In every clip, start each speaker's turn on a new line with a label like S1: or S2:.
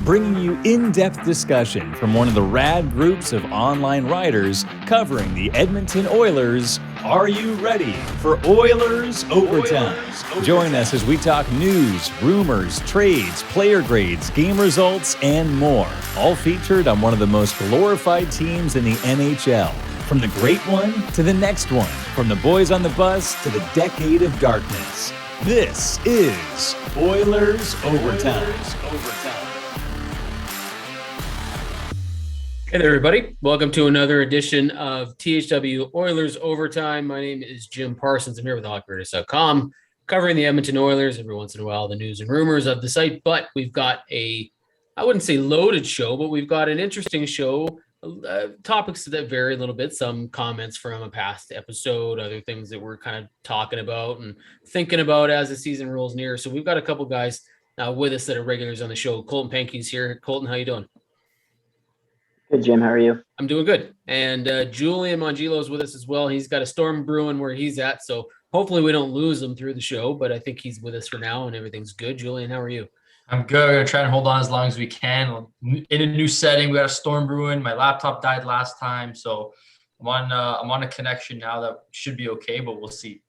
S1: bringing you in-depth discussion from one of the rad groups of online writers covering the Edmonton Oilers. Are you ready for Oilers Overtime? Join us as we talk news, rumors, trades, player grades, game results, and more. All featured on one of the most glorified teams in the NHL. From the great one to the next one. From the boys on the bus to the decade of darkness. This is Oilers Overtime.
S2: Hey there, everybody. Welcome to another edition of THW Oilers Overtime. My name is Jim Parsons. I'm here with HockeyWriters.com, covering the Edmonton Oilers every once in a while, the news and rumors of the site. But we've got I wouldn't say loaded show, but we've got an interesting show. Topics that vary a little bit, some comments from a past episode, other things that we're kind of talking about and thinking about as the season rolls near. So we've got a couple guys with us that are regulars on the show. Colton Pankiw's here. Colton, how you doing?
S3: Good, Jim. How are you?
S2: I'm doing good. And Julian Mongillo is with us as well. He's got a storm brewing where he's at, so hopefully we don't lose him through the show, but I think he's with us for now and everything's good. Julian, how are you?
S4: I'm good. We're going to try and hold on as long as we can. In a new setting, we got a storm brewing. My laptop died last time, so I'm on a connection now that should be okay, but we'll see.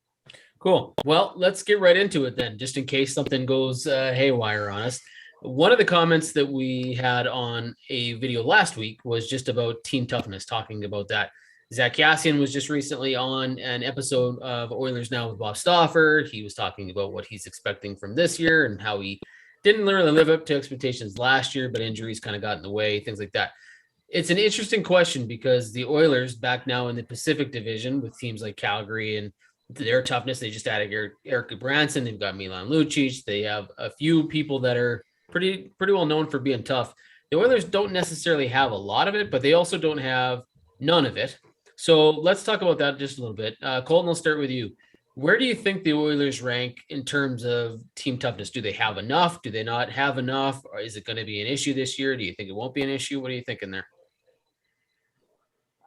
S2: Cool. Well, let's get right into it then, just in case something goes haywire on us. One of the comments that we had on a video last week was just about team toughness, talking about that. Zack Kassian was just recently on an episode of Oilers Now with Bob Stauffer. He was talking about what he's expecting from this year and how he didn't really live up to expectations last year, but injuries kind of got in the way, things like that. It's an interesting question because the Oilers back now in the Pacific Division with teams like Calgary and their toughness, they just added Eric Branson. They've got Milan Lucic. They have a few people that are pretty well known for being tough. The Oilers don't necessarily have a lot of it, but they also don't have none of it. So let's talk about that just a little bit. Colton, I'll start with you. Where do you think the Oilers rank in terms of team toughness? Do they have enough? Do they not have enough? Or is it going to be an issue this year? Do you think it won't be an issue? What are you thinking there?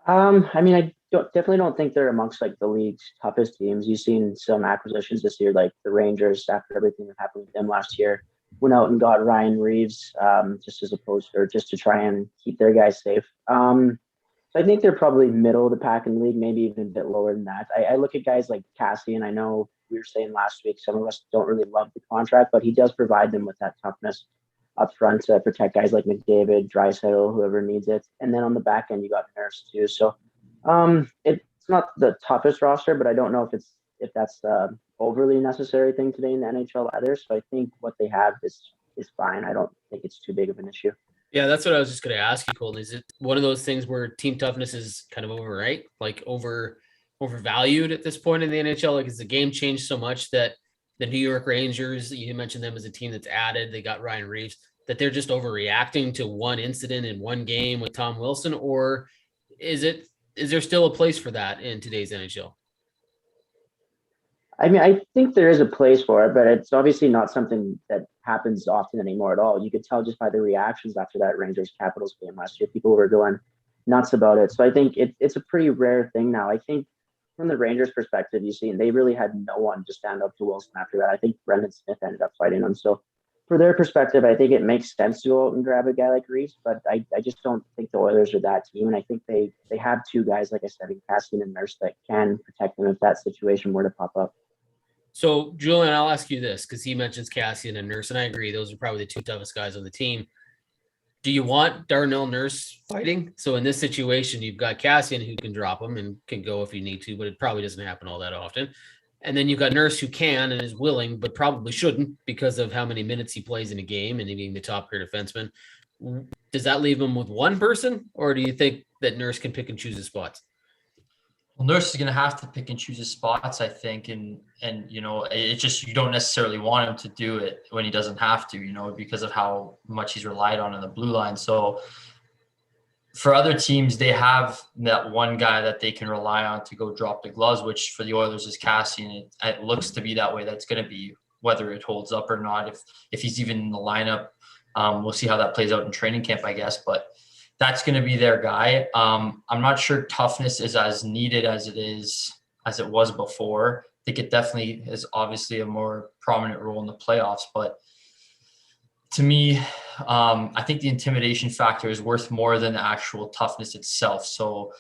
S3: I definitely don't think they're amongst like the league's toughest teams. You've seen some acquisitions this year, like the Rangers, after everything that happened with them last year, went out and got Ryan Reeves, just to try and keep their guys safe. So I think they're probably middle of the pack in the league, maybe even a bit lower than that. I look at guys like Kassian. I know we were saying last week, some of us don't really love the contract, but he does provide them with that toughness up front to protect guys like McDavid, Draisaitl, whoever needs it. And then on the back end, you got Nurse too. So it's not the toughest roster, but I don't know if that's the overly necessary thing today in the NHL either. So I think what they have is fine. I don't think it's too big of an issue.
S2: Yeah, that's what I was just going to ask you, Colton. Is it one of those things where team toughness is kind of overrated, like overvalued at this point in the NHL? Like, has the game changed so much that the New York Rangers, you mentioned them as a team that's added, they got Ryan Reeves, that they're just overreacting to one incident in one game with Tom Wilson? Or is there still a place for that in today's NHL?
S3: I mean, I think there is a place for it, but it's obviously not something that happens often anymore at all. You could tell just by the reactions after that Rangers Capitals game last year. People were going nuts about it. So I think it's a pretty rare thing now. I think from the Rangers perspective, you see, they really had no one to stand up to Wilson after that. I think Brendan Smith ended up fighting him. So for their perspective, I think it makes sense to go out and grab a guy like Reeves, but I just don't think the Oilers are that team. And I think they have two guys, like I said, in Kassian and Nurse, that can protect them if that situation were to pop up.
S2: So, Julian, I'll ask you this because he mentions Kassian and Nurse, and I agree. Those are probably the two toughest guys on the team. Do you want Darnell Nurse fighting? So in this situation, you've got Kassian who can drop him and can go if you need to, but it probably doesn't happen all that often. And then you've got Nurse who can and is willing, but probably shouldn't because of how many minutes he plays in a game and he being the top pair defenseman. Does that leave him with one person, or do you think that Nurse can pick and choose his spots?
S4: Well, Nurse is going to have to pick and choose his spots, I think. And it's just, you don't necessarily want him to do it when he doesn't have to, because of how much he's relied on in the blue line. So for other teams, they have that one guy that they can rely on to go drop the gloves, which for the Oilers is Kassian. It looks to be that way. That's going to be whether it holds up or not. If he's even in the lineup, we'll see how that plays out in training camp, I guess. But that's going to be their guy. I'm not sure toughness is as needed as it was before. I think it definitely is obviously a more prominent role in the playoffs, but to me, I think the intimidation factor is worth more than the actual toughness itself. So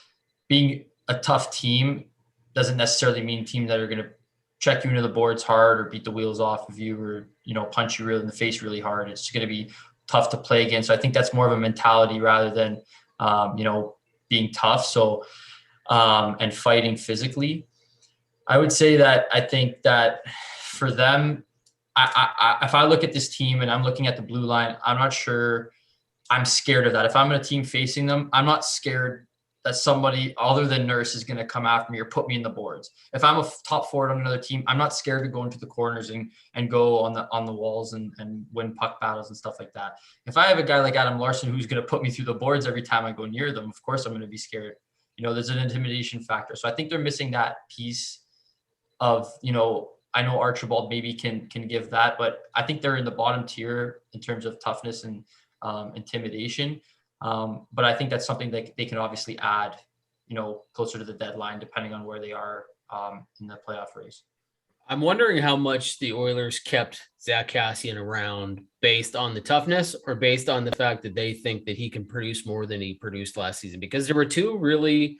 S4: being a tough team doesn't necessarily mean team that are going to check you into the boards hard or beat the wheels off of you or, punch you really in the face really hard. It's going to be tough to play against. So I think that's more of a mentality rather than, being tough. So, and fighting physically. I would say that I think that for them, if I look at this team and I'm looking at the blue line, I'm not sure I'm scared of that. If I'm in a team facing them, I'm not scared that somebody other than Nurse is going to come after me or put me in the boards. If I'm a top forward on another team, I'm not scared to go into the corners and go on the walls and win puck battles and stuff like that. If I have a guy like Adam Larsson who's going to put me through the boards every time I go near them, of course I'm going to be scared. There's an intimidation factor. So I think they're missing that piece of, I know Archibald maybe can give that, but I think they're in the bottom tier in terms of toughness and intimidation. But I think that's something that they can obviously add, closer to the deadline, depending on where they are in the playoff race.
S2: I'm wondering how much the Oilers kept Zack Kassian around based on the toughness or based on the fact that they think that he can produce more than he produced last season, because there were two really,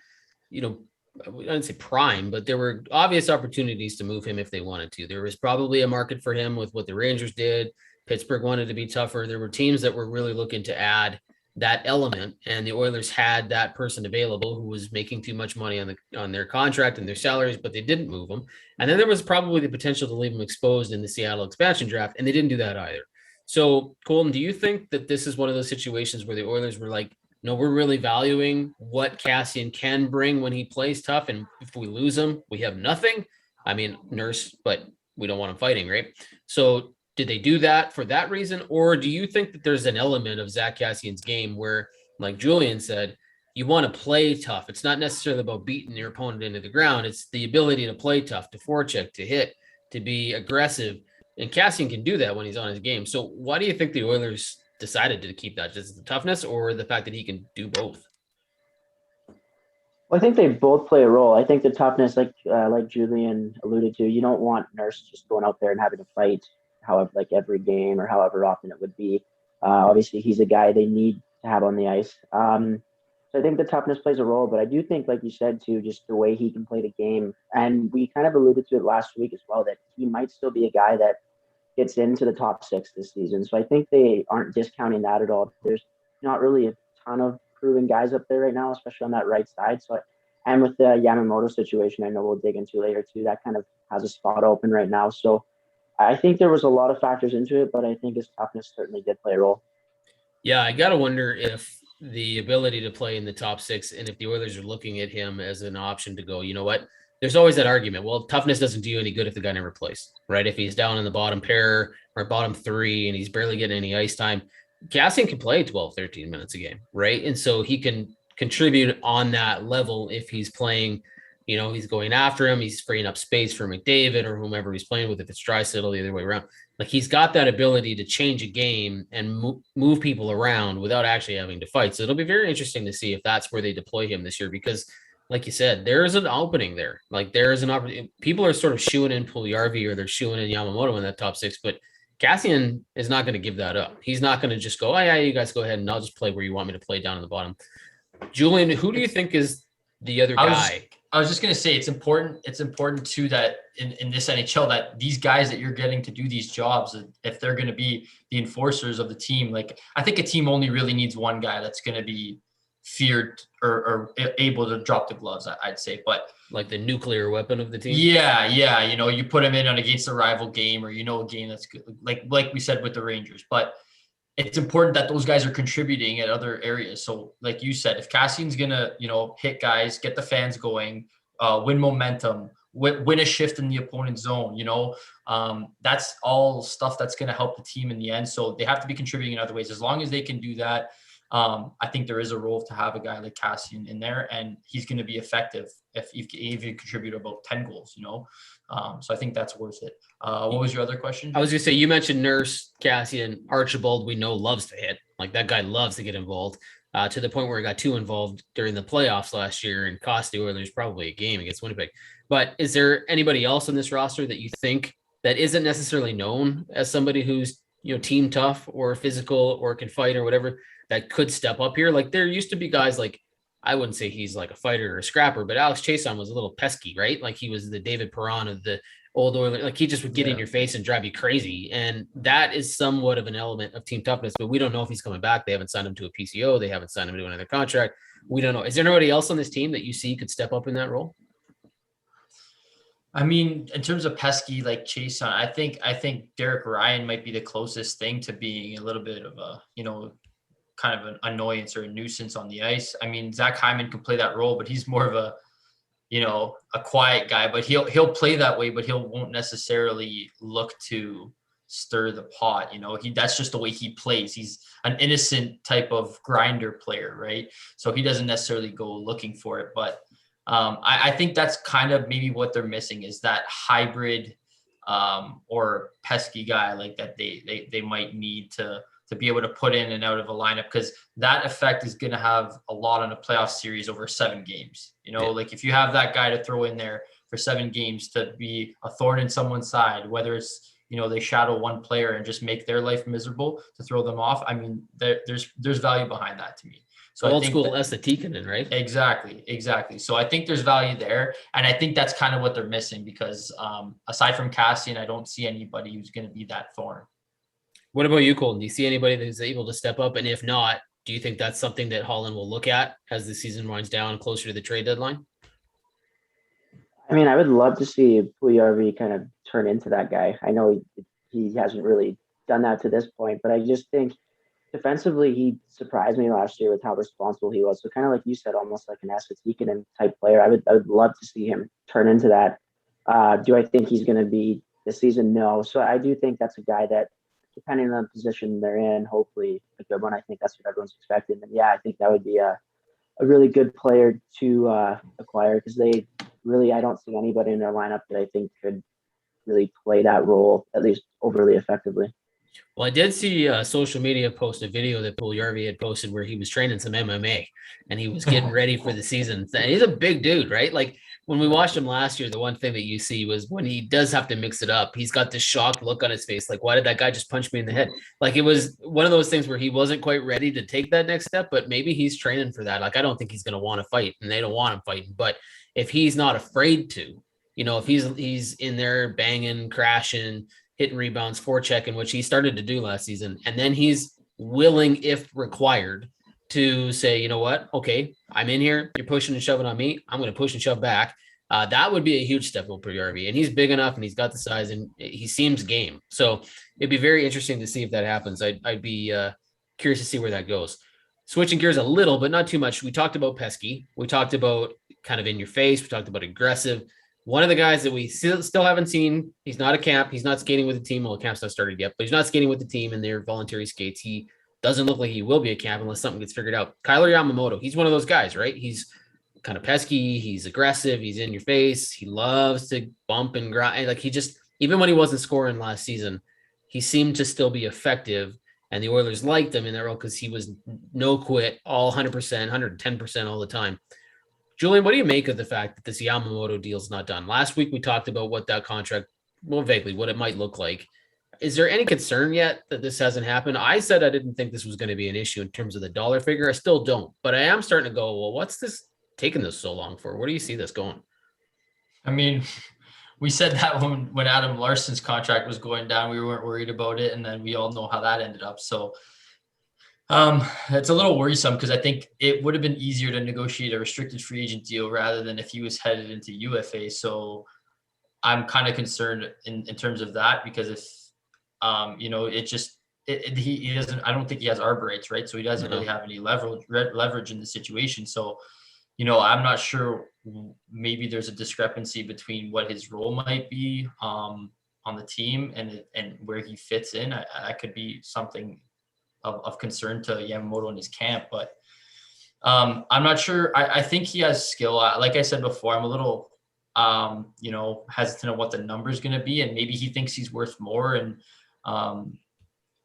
S2: I wouldn't say prime, but there were obvious opportunities to move him if they wanted to. There was probably a market for him with what the Rangers did. Pittsburgh wanted to be tougher. There were teams that were really looking to add that element, and the Oilers had that person available who was making too much money on their contract and their salaries, but they didn't move him. And then there was probably the potential to leave him exposed in the Seattle expansion draft, and they didn't do that either. So, Colton, do you think that this is one of those situations where the Oilers were like, no, we're really valuing what Kassian can bring when he plays tough, and if we lose him, we have nothing? I mean, Nurse, but we don't want him fighting, right? So did they do that for that reason? Or do you think that there's an element of Zack Kassian's game where, like Julian said, you want to play tough? It's not necessarily about beating your opponent into the ground. It's the ability to play tough, to forecheck, to hit, to be aggressive. And Kassian can do that when he's on his game. So why do you think the Oilers decided to keep that? Just the toughness or the fact that he can do both?
S3: Well, I think they both play a role. I think the toughness, like Julian alluded to, you don't want Nurse just going out there and having to fight however, like every game or however often it would be. Obviously, he's a guy they need to have on the ice. So I think the toughness plays a role, but I do think, like you said, too, just the way he can play the game. And we kind of alluded to it last week as well, that he might still be a guy that gets into the top six this season. So I think they aren't discounting that at all. There's not really a ton of proven guys up there right now, especially on that right side. So, and with the Yamamoto situation, I know we'll dig into later too, that kind of has a spot open right now. So I think there was a lot of factors into it, but I think his toughness certainly did play a role.
S2: Yeah, I got to wonder if the ability to play in the top six, and if the Oilers are looking at him as an option to go, you know what, there's always that argument. Well, toughness doesn't do you any good if the guy never plays, right? If he's down in the bottom pair or bottom three and he's barely getting any ice time, Kassian can play 12, 13 minutes a game, right? And so he can contribute on that level if he's playing, he's going after him, he's freeing up space for McDavid or whomever he's playing with, if it's Draisaitl, the other way around. Like, he's got that ability to change a game and move people around without actually having to fight. So it'll be very interesting to see if that's where they deploy him this year, because like you said, there is an opening there. Like, there is an opportunity. People are sort of shooing in Puljujarvi or they're shooing in Yamamoto in that top six, but Kassian is not going to give that up. He's not going to just go, oh yeah, you guys go ahead and I'll just play where you want me to play down in the bottom. Julian, who do you think is the other guy?
S4: I was just going to say, it's important too that in this NHL that these guys that you're getting to do these jobs, if they're going to be the enforcers of the team, like, I think a team only really needs one guy that's going to be feared or able to drop the gloves, I'd say. But
S2: like the nuclear weapon of the team.
S4: Yeah. You put him in on against a rival game, or a game that's good, like we said with the Rangers. But it's important that those guys are contributing at other areas. So like you said, if Kassian's gonna, hit guys, get the fans going, win momentum, win a shift in the opponent's zone, that's all stuff that's going to help the team in the end. So they have to be contributing in other ways. As long as they can do that, I think there is a role to have a guy like Kassian in there, and he's going to be effective if you contribute about 10 goals, So I think that's worth it. What was your other question?
S2: I was going to say, you mentioned Nurse, Kassian, Archibald, we know loves to hit. Like, that guy loves to get involved, to the point where he got too involved during the playoffs last year and cost the Oilers probably a game against Winnipeg. But is there anybody else on this roster that you think that isn't necessarily known as somebody who's team tough or physical or can fight or whatever that could step up here. Like there used to be guys like, I wouldn't say he's like a fighter or a scrapper, but Alex Chiasson was a little pesky, right? Like he was the David Perron of the old Oilers. Like he just would get in your face and drive you crazy. And that is somewhat of an element of team toughness, but we don't know if he's coming back. They haven't signed him to a PCO. They haven't signed him to another contract. We don't know. Is there anybody else on this team that you see could step up in that role?
S4: I mean, in terms of pesky like Chiasson, I think Derek Ryan might be the closest thing to being a little bit of a, kind of an annoyance or a nuisance on the ice. I mean, Zach Hyman can play that role, but he's more of a, a quiet guy, but he'll play that way, but won't necessarily look to stir the pot. That's just the way he plays. He's an innocent type of grinder player, right? So he doesn't necessarily go looking for it, but I think that's kind of maybe what they're missing is that hybrid or pesky guy like that they might need to be able to put in and out of a lineup, because that effect is going to have a lot on a playoff series over 7 games. Like if you have that guy to throw in there for 7 games to be a thorn in someone's side, whether it's, they shadow one player and just make their life miserable to throw them off. I mean, there's value behind that to me. So
S2: old school Esa Tikkanen, right?
S4: Exactly. So I think there's value there. And I think that's kind of what they're missing because aside from Kassian, I don't see anybody who's going to be that thorn.
S2: What about you, Colton? Do you see anybody that's able to step up? And if not, do you think that's something that Holland will look at as the season winds down closer to the trade deadline?
S3: I mean, I would love to see Puljujarvi kind of turn into that guy. I know he hasn't really done that to this point, but I just think defensively, he surprised me last year with how responsible he was. So kind of like you said, almost like an Esa Tikkanen type player. I would love to see him turn into that. Do I think he's going to be this season? No. So I do think that's a guy that, depending on the position they're in, hopefully a good one. I think that's what everyone's expecting. And yeah, I think that would be a really good player to acquire because I don't see anybody in their lineup that I think could really play that role, at least overly effectively.
S2: Well, I did see social media post a video that Puljujarvi had posted where he was training some MMA and he was getting ready for the season. He's a big dude, right? Like when we watched him last year, the one thing that you see was when he does have to mix it up, he's got this shocked look on his face. Like, why did that guy just punch me in the head? Like it was one of those things where he wasn't quite ready to take that next step, but maybe he's training for that. Like, I don't think he's going to want to fight and they don't want him fighting, but if he's not afraid to, if he's in there banging, crashing, hitting rebounds, forechecking, which he started to do last season. And then he's willing, if required, to say, you know what? Okay, I'm in here. You're pushing and shoving on me. I'm going to push and shove back. That would be a huge step up for Puljujarvi. And he's big enough and he's got the size and he seems game. So it'd be very interesting to see if that happens. I'd be curious to see where that goes. Switching gears a little, but not too much. We talked about pesky. We talked about kind of in your face. We talked about aggressive. One of the guys that we still haven't seen, he's not a camp. He's not skating with the team. Well, the camp's not started yet, but he's not skating with the team in their voluntary skates. He doesn't look like he will be a camp unless something gets figured out. Kailer Yamamoto, he's one of those guys, right? He's kind of pesky. He's aggressive. He's in your face. He loves to bump and grind. Like even when he wasn't scoring last season, he seemed to still be effective. And the Oilers liked him in that role because he was no quit, all 100%, 110% all the time. Julian, what do you make of the fact that this Yamamoto deal is not done? Last week, we talked about what that contract, well, vaguely, what it might look like. Is there any concern yet that this hasn't happened? I said I didn't think this was going to be an issue in terms of the dollar figure. I still don't, but I am starting to go, well, what's this taking this so long for? Where do you see this going?
S4: I mean, we said that when Adam Larsson's contract was going down, we weren't worried about it. And then we all know how that ended up. So it's a little worrisome because I think it would have been easier to negotiate a restricted free agent deal rather than if he was headed into UFA. So I'm kind of concerned in terms of that because if, he doesn't, I don't think he has arbor rights, right? So he doesn't really have any leverage in the situation. So, I'm not sure, maybe there's a discrepancy between what his role might be on the team and where he fits in. That could be something of concern to Yamamoto in his camp, but I'm not sure. I think he has skill. Like I said before, I'm a little, hesitant on what the number is going to be, and maybe he thinks he's worth more. And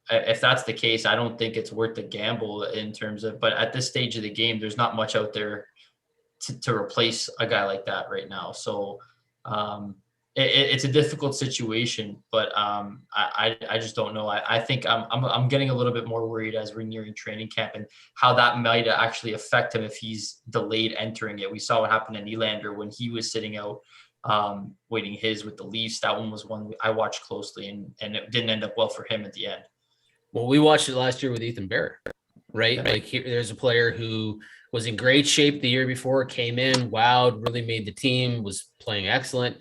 S4: if that's the case, I don't think it's worth the gamble in terms of. But at this stage of the game, there's not much out there to replace a guy like that right now. So it's a difficult situation, but I just don't know. I think I'm getting a little bit more worried as we're nearing training camp and how that might actually affect him if he's delayed entering it. We saw what happened to Nylander when he was sitting out waiting his with the Leafs. That one was one I watched closely, and it didn't end up well for him at the end.
S2: Well, we watched it last year with Ethan Bear, right? Like there's a player who was in great shape the year before, came in, wowed, really made the team, was playing excellent.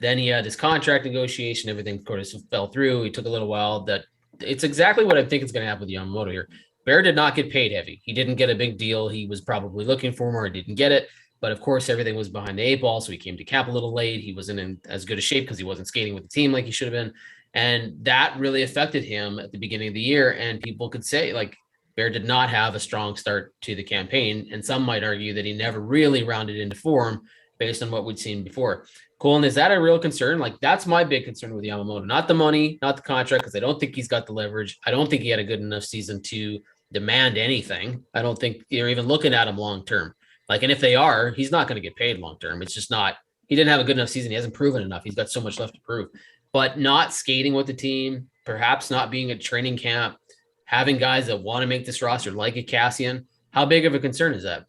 S2: Then he had his contract negotiation, everything of course fell through. He took a little while. That it's exactly what I think is going to happen with Yamamoto here. Bear did not get paid heavy. He didn't get a big deal. He was probably looking for more. He didn't get it. But of course, everything was behind the 8 ball. So he came to camp a little late. He wasn't in as good a shape because he wasn't skating with the team like he should have been. And that really affected him at the beginning of the year. And people could say, like, Bear did not have a strong start to the campaign. And some might argue that he never really rounded into form based on what we'd seen before. Colin, is that a real concern? Like, that's my big concern with Yamamoto. Not the money, not the contract, because I don't think he's got the leverage. I don't think he had a good enough season to demand anything. I don't think you're even looking at him long term. Like, and if they are, he's not going to get paid long term. It's just not, he didn't have a good enough season. He hasn't proven enough. He's got so much left to prove. But not skating with the team, perhaps not being at training camp, having guys that want to make this roster like a Kassian, how big of a concern is that?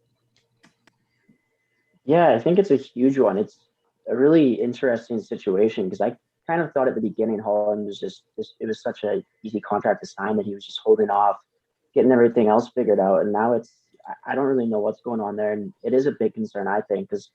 S3: Yeah, I think it's a huge one. It's a really interesting situation because I kind of thought at the beginning Holland was just it was such an easy contract to sign that he was just holding off, getting everything else figured out. And now I don't really know what's going on there. And it is a big concern, I think, because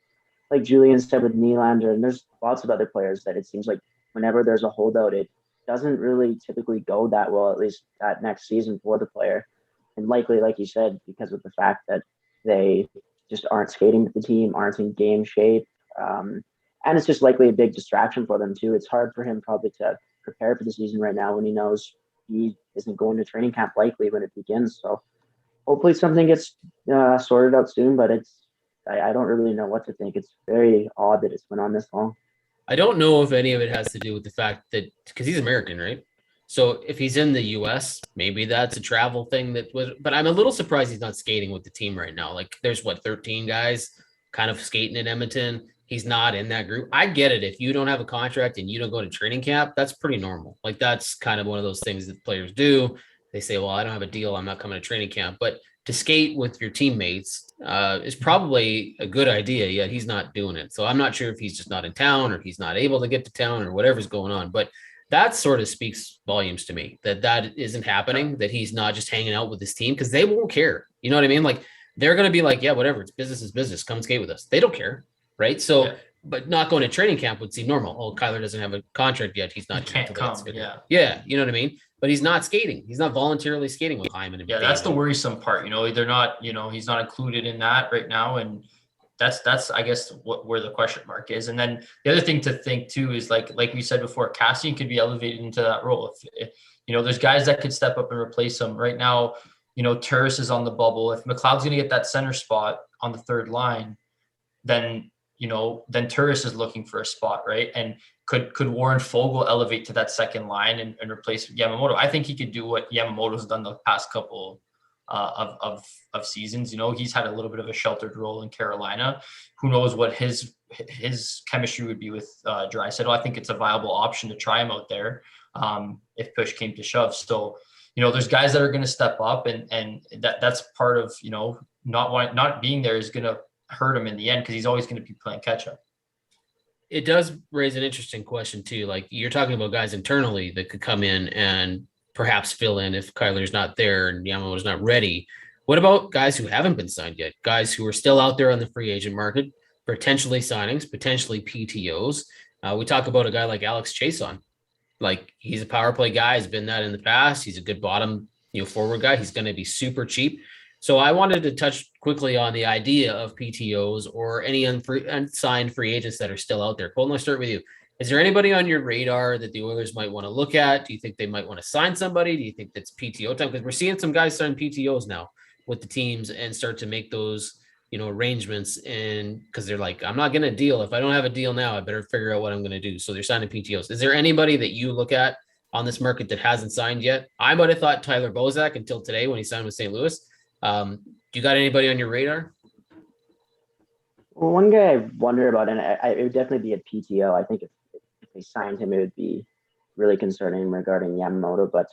S3: like Julian said with Nylander, and there's lots of other players that it seems like whenever there's a holdout, it doesn't really typically go that well, at least that next season for the player. And likely, like you said, because of the fact that they just aren't skating with the team, aren't in game shape. And it's just likely a big distraction for them too. It's hard for him probably to prepare for the season right now when he knows he isn't going to training camp likely when it begins. So hopefully something gets sorted out soon, but I don't really know what to think. It's very odd that it's been on this long.
S2: I don't know if any of it has to do with the fact that, because he's American, right? So if he's in the US, maybe that's a travel thing but I'm a little surprised he's not skating with the team right now. Like there's 13 guys kind of skating in Edmonton. He's not in that group. I get it. If you don't have a contract and you don't go to training camp, that's pretty normal. Like that's kind of one of those things that players do. They say, well, I don't have a deal. I'm not coming to training camp. But to skate with your teammates is probably a good idea, yet he's not doing it. So I'm not sure if he's just not in town or he's not able to get to town or whatever's going on. But that sort of speaks volumes to me that isn't happening, that he's not just hanging out with his team because they won't care. You know what I mean? Like they're going to be like, yeah, whatever. It's business is business. Come skate with us. They don't care. Right. So, but not going to training camp would seem normal. Oh, Kailer doesn't have a contract yet. He's not.
S4: He can't come.
S2: Yeah. You know what I mean? But he's not skating. He's not voluntarily skating with Hyman.
S4: Yeah. That's the worrisome part. They're not, he's not included in that right now. And that's, I guess, where the question mark is. And then the other thing to think too, is like we said before, Kassian could be elevated into that role. If there's guys that could step up and replace him right now. Turris is on the bubble. If McLeod's going to get that center spot on the third line, then Turris is looking for a spot, right? And could Warren Fogle elevate to that second line and replace Yamamoto? I think he could do what Yamamoto's done the past couple of seasons. He's had a little bit of a sheltered role in Carolina. Who knows what his chemistry would be with Draisaitl. I think it's a viable option to try him out there if push came to shove. So, there's guys that are going to step up, and that's part of not being there is going to hurt him in the end because he's always going to be playing catch up.
S2: It does raise an interesting question too. Like you're talking about guys internally that could come in and perhaps fill in if Kailer's not there and Yamamoto's not ready. What about guys who haven't been signed yet? Guys who are still out there on the free agent market, potentially signings, potentially PTOs. We talk about a guy like Alex Chiasson. Like he's a power play guy, has been that in the past. He's a good bottom, forward guy. He's going to be super cheap. So I wanted to touch quickly on the idea of PTOs or any unsigned free agents that are still out there. Colton, let's start with you. Is there anybody on your radar that the Oilers might want to look at? Do you think they might want to sign somebody? Do you think that's PTO time? Because we're seeing some guys sign PTOs now with the teams and start to make those, arrangements. And because they're like, I'm not going to deal. If I don't have a deal now, I better figure out what I'm going to do. So they're signing PTOs. Is there anybody that you look at on this market that hasn't signed yet? I might have thought Tyler Bozak until today when he signed with St. Louis. Do you got anybody on your radar?
S3: Well, one guy I wonder about, and it would definitely be a PTO. I think if they signed him, it would be really concerning regarding Yamamoto. But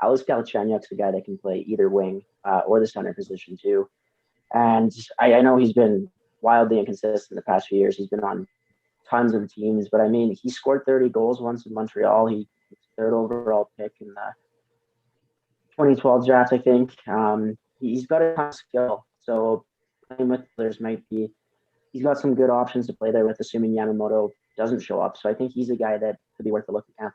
S3: Alex Galchenyuk's a guy that can play either wing or the center position too. And I know he's been wildly inconsistent the past few years. He's been on tons of teams, but I mean, he scored 30 goals once in Montreal. He was third overall pick in the 2012 draft, I think. He's got a ton of skill. So playing with players he's got some good options to play there with, assuming Yamamoto doesn't show up. So I think he's a guy that could be worth a looking at.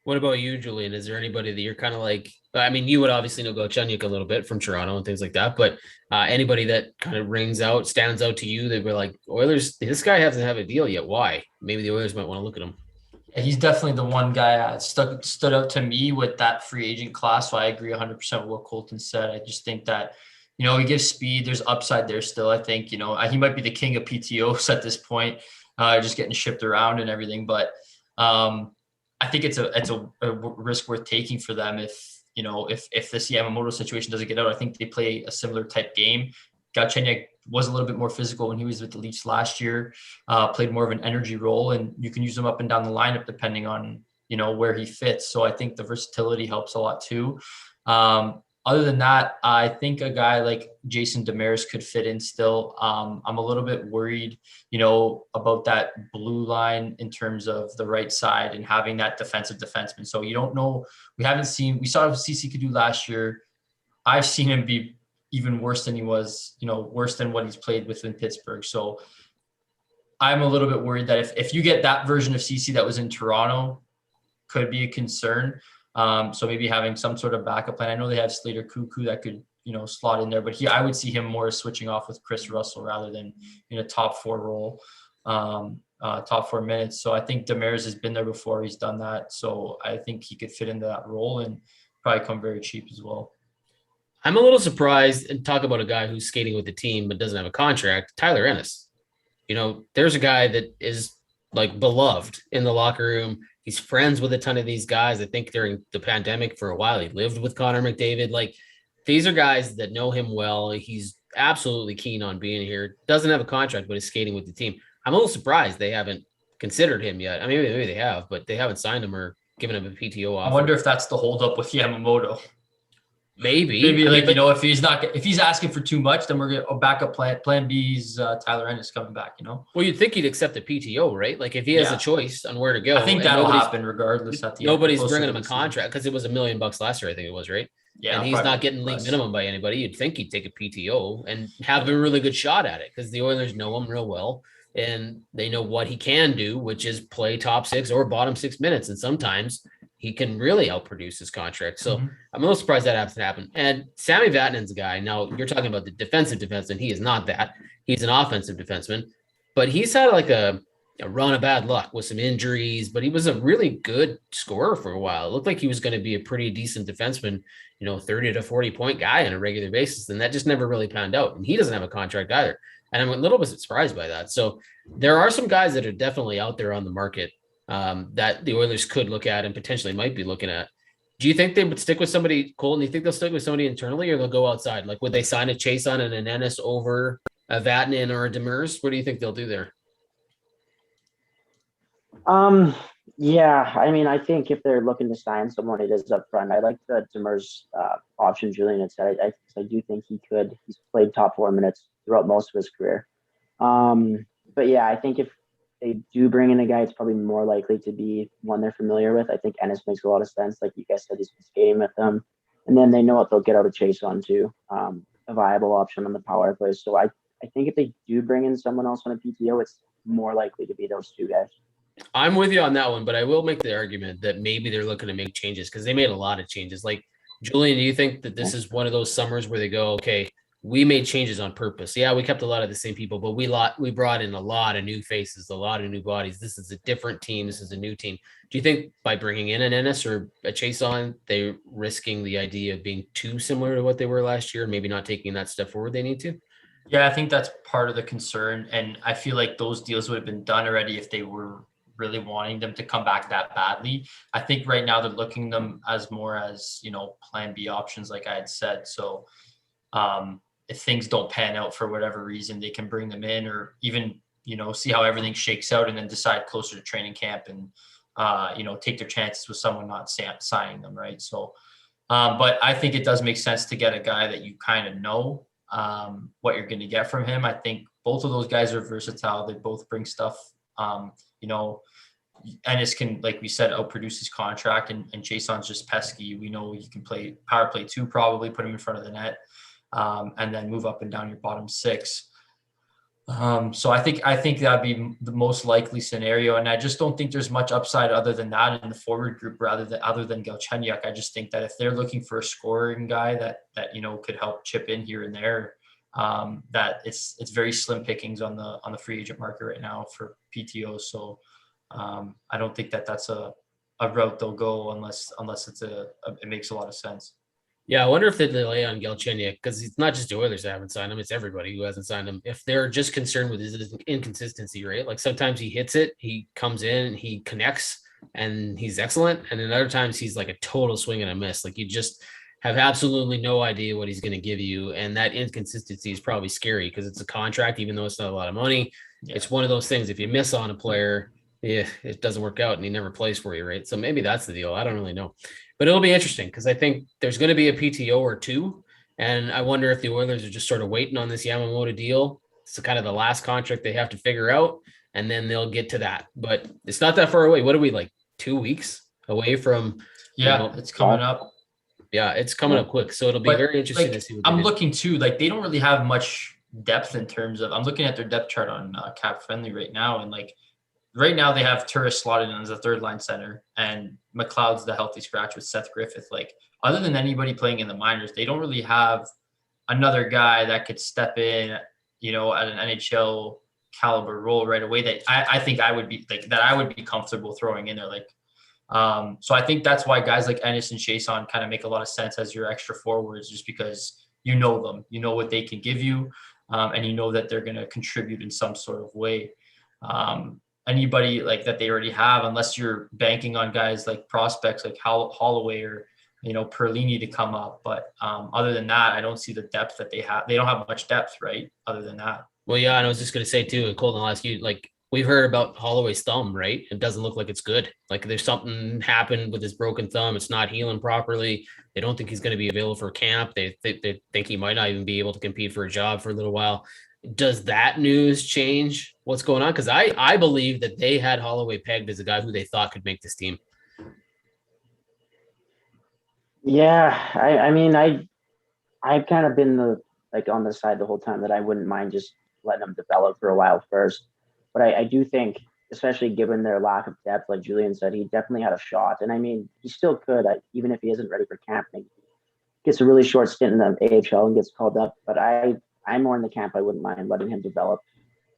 S2: What about you, Julian? Is there anybody that you're kind of like, I mean, you would obviously know Galchenyuk a little bit from Toronto and things like that, but anybody that kind of stands out to you that we're like, Oilers, this guy hasn't have a deal yet. Why? Maybe the Oilers might want to look at him.
S4: Yeah, he's definitely the one guy that stood out to me with that free agent class. So I agree 100% with what Colton said. I just think that, he gives speed. There's upside there still. I think, he might be the king of PTOs at this point, just getting shipped around and everything. But I think it's a risk worth taking for them if this Yamamoto situation doesn't get out. I think they play a similar type game. Galchenyuk was a little bit more physical when he was with the Leafs last year, played more of an energy role, and you can use him up and down the lineup depending on, where he fits. So I think the versatility helps a lot too. Other than that, I think a guy like Jason Demers could fit in still. I'm a little bit worried, about that blue line in terms of the right side and having that defensive defenseman. So you don't know. We saw what CC could do last year. I've seen him be even worse than he was, worse than what he's played with in Pittsburgh. So I'm a little bit worried that if you get that version of CC that was in Toronto, could be a concern. So maybe having some sort of backup plan. I know they have Slater Cuckoo that could, slot in there, but I would see him more switching off with Chris Russell rather than in a top four role, top 4 minutes. So I think Demers has been there before. He's done that. So I think he could fit into that role and probably come very cheap as well.
S2: I'm a little surprised, and talk about a guy who's skating with the team but doesn't have a contract, Tyler Ennis. There's a guy that is like beloved in the locker room. He's friends with a ton of these guys. I think during the pandemic for a while, he lived with Connor McDavid. Like, these are guys that know him well. He's absolutely keen on being here. Doesn't have a contract, but is skating with the team. I'm a little surprised they haven't considered him yet. I mean, maybe they have, but they haven't signed him or given him a PTO offer.
S4: I wonder if that's the holdup with Yamamoto.
S2: Maybe
S4: if he's asking for too much, then we're going to back up plan B's Tyler Ennis coming back,
S2: Well, you'd think he'd accept the PTO, right? Like, if he has a choice on where to go.
S4: I think that'll happen regardless.
S2: Nobody's bringing him a contract because it was $1 million last year, I think it was, right?
S4: Yeah.
S2: And he's not getting league minimum by anybody. You'd think he'd take a PTO and have a really good shot at it because the Oilers know him real well and they know what he can do, which is play top 6 or bottom 6 minutes. And sometimes he can really outproduce his contract. So I'm a little surprised that has to happen. And Sammy Vatanen's a guy. Now, you're talking about the defensive defenseman. He is not that. He's an offensive defenseman. But he's had like a run of bad luck with some injuries, but he was a really good scorer for a while. It looked like he was going to be a pretty decent defenseman, 30 to 40 point guy on a regular basis. And that just never really panned out. And he doesn't have a contract either. And I'm a little bit surprised by that. So there are some guys that are definitely out there on the market that the Oilers could look at and potentially might be looking at. Do you think they would stick with somebody, Colton? Do you think they'll stick with somebody internally or they'll go outside? Like, would they sign a Chiasson and an Ennis over a Vatanen or a Demers? What do you think they'll do there?
S3: Yeah, I mean, I think if they're looking to sign someone, it is up front. I like the Demers option Julian had said. I do think he's played top 4 minutes throughout most of his career. But yeah, I think if they do bring in a guy, it's probably more likely to be one they're familiar with. I think Ennis makes a lot of sense. Like you guys said, he's been skating with them. And then they know what they'll get out of Chiasson too. A viable option on the power play. So I think if they do bring in someone else on a PTO, it's more likely to be those two guys.
S2: I'm with you on that one, but I will make the argument that maybe they're looking to make changes because they made a lot of changes. Like, Julian, do you think that this is one of those summers where they go, okay, we made changes on purpose? Yeah, we kept a lot of the same people, but we brought in a lot of new faces, a lot of new bodies. This is a different team. This is a new team. Do you think by bringing in an Ennis or a Chiasson, they're risking the idea of being too similar to what they were last year and maybe not taking that step forward they need to?
S4: Yeah, I think that's part of the concern. And I feel like those deals would have been done already if they were really wanting them to come back that badly. I think right now they're looking them as more as, plan B options, like I had said. So if things don't pan out for whatever reason, they can bring them in or even see how everything shakes out and then decide closer to training camp and, take their chances with someone not signing them. Right. So, but I think it does make sense to get a guy that you kind of know what you're going to get from him. I think both of those guys are versatile. They both bring stuff. Ennis can, like we said, outproduce his contract, and Chiasson's just pesky. We know he can play power play 2, probably put him in front of the net, and then move up and down your bottom 6. So I think that'd be the most likely scenario, and I just don't think there's much upside other than that in the forward group, other than Galchenyuk. I just think that if they're looking for a scoring guy that could help chip in here and there, that it's very slim pickings on the free agent market right now for PTOs. So I don't think that's a route they'll go unless it makes a lot of sense.
S2: Yeah, I wonder if they delay on Galchenyuk, because it's not just the Oilers that haven't signed him; it's everybody who hasn't signed him. If they're just concerned with his inconsistency, right? Like sometimes he hits it, he comes in, he connects, and he's excellent, and then other times he's like a total swing and a miss. Like you just have absolutely no idea what he's going to give you, and that inconsistency is probably scary because it's a contract, even though it's not a lot of money. Yeah. It's one of those things. If you miss on a player, it doesn't work out, and he never plays for you, right? So maybe that's the deal. I don't really know. But it'll be interesting because I think there's going to be a PTO or two. And I wonder if the Oilers are just sort of waiting on this Yamamoto deal. It's kind of the last contract they have to figure out, and then they'll get to that. But it's not that far away. What are we, like 2 weeks away from?
S4: Yeah, it's coming up.
S2: Yeah, it's coming up quick. So it'll be very interesting to see.
S4: I'm looking too, like they don't really have much depth in terms of, I'm looking at their depth chart on Cap Friendly right now. And like, right now they have Turris slotted in as a third line center, and McLeod's the healthy scratch with Seth Griffith. Like other than anybody playing in the minors, they don't really have another guy that could step in, at an NHL caliber role right away that I think I would be like, that I would be comfortable throwing in there. Like, so I think that's why guys like Ennis and Chiasson kind of make a lot of sense as your extra forwards, just because you know them, you know what they can give you, and you know that they're going to contribute in some sort of way. Anybody like that they already have, unless you're banking on guys like prospects like Holloway or Perlini to come up. But other than that, I don't see the depth that they have. They don't have much depth, right? Other than that.
S2: Well, yeah, and I was just going to say too, and Colton, I'll ask you, like we've heard about Holloway's thumb, right? It doesn't look like it's good. Like there's something happened with his broken thumb. It's not healing properly. They don't think he's going to be available for camp. They think he might not even be able to compete for a job for a little while. Does that news change what's going on? Because I believe that they had Holloway pegged as a guy who they thought could make this team.
S3: Yeah, I mean, I've kind of been on the side the whole time that I wouldn't mind just letting them develop for a while first. But I do think, especially given their lack of depth, like Julian said, he definitely had a shot. And I mean, he still could, even if he isn't ready for camp. Maybe gets a really short stint in the AHL and gets called up. But I'm more in the camp. I wouldn't mind letting him develop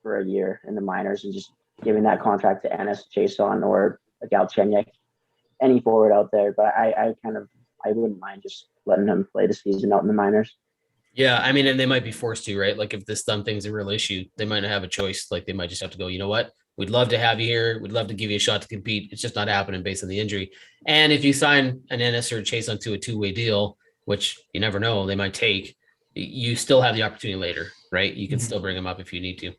S3: for a year in the minors and just giving that contract to Ennis, Chiasson, or Galchenyuk, any forward out there. But I wouldn't mind just letting him play the season out in the minors.
S2: Yeah, I mean, and they might be forced to, right? Like if this thumb thing's a real issue, they might not have a choice. Like they might just have to go, you know what? We'd love to have you here. We'd love to give you a shot to compete. It's just not happening based on the injury. And if you sign an Ennis or Chiasson to a 2-way deal, which you never know, they might take, you still have the opportunity later, right? You can still bring them up if you need to.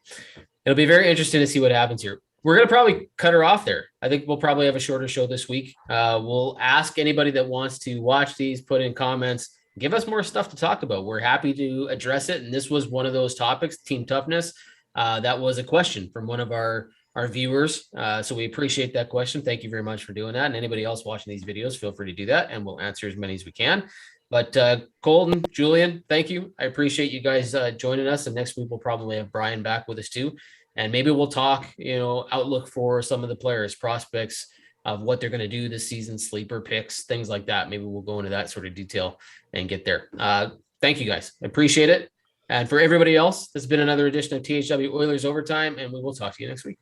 S2: It'll be very interesting to see what happens here. We're going to probably cut her off there. I think we'll probably have a shorter show this week. We'll ask anybody that wants to watch these, put in comments, give us more stuff to talk about. We're happy to address it. And this was one of those topics, team toughness. That was a question from one of our viewers. So we appreciate that question. Thank you very much for doing that. And anybody else watching these videos, feel free to do that and we'll answer as many as we can. But Colton, Julian, thank you. I appreciate you guys joining us. And next week, we'll probably have Brian back with us too. And maybe we'll talk, outlook for some of the players, prospects of what they're going to do this season, sleeper picks, things like that. Maybe we'll go into that sort of detail and get there. Thank you guys. I appreciate it. And for everybody else, this has been another edition of THW Oilers Overtime, and we will talk to you next week.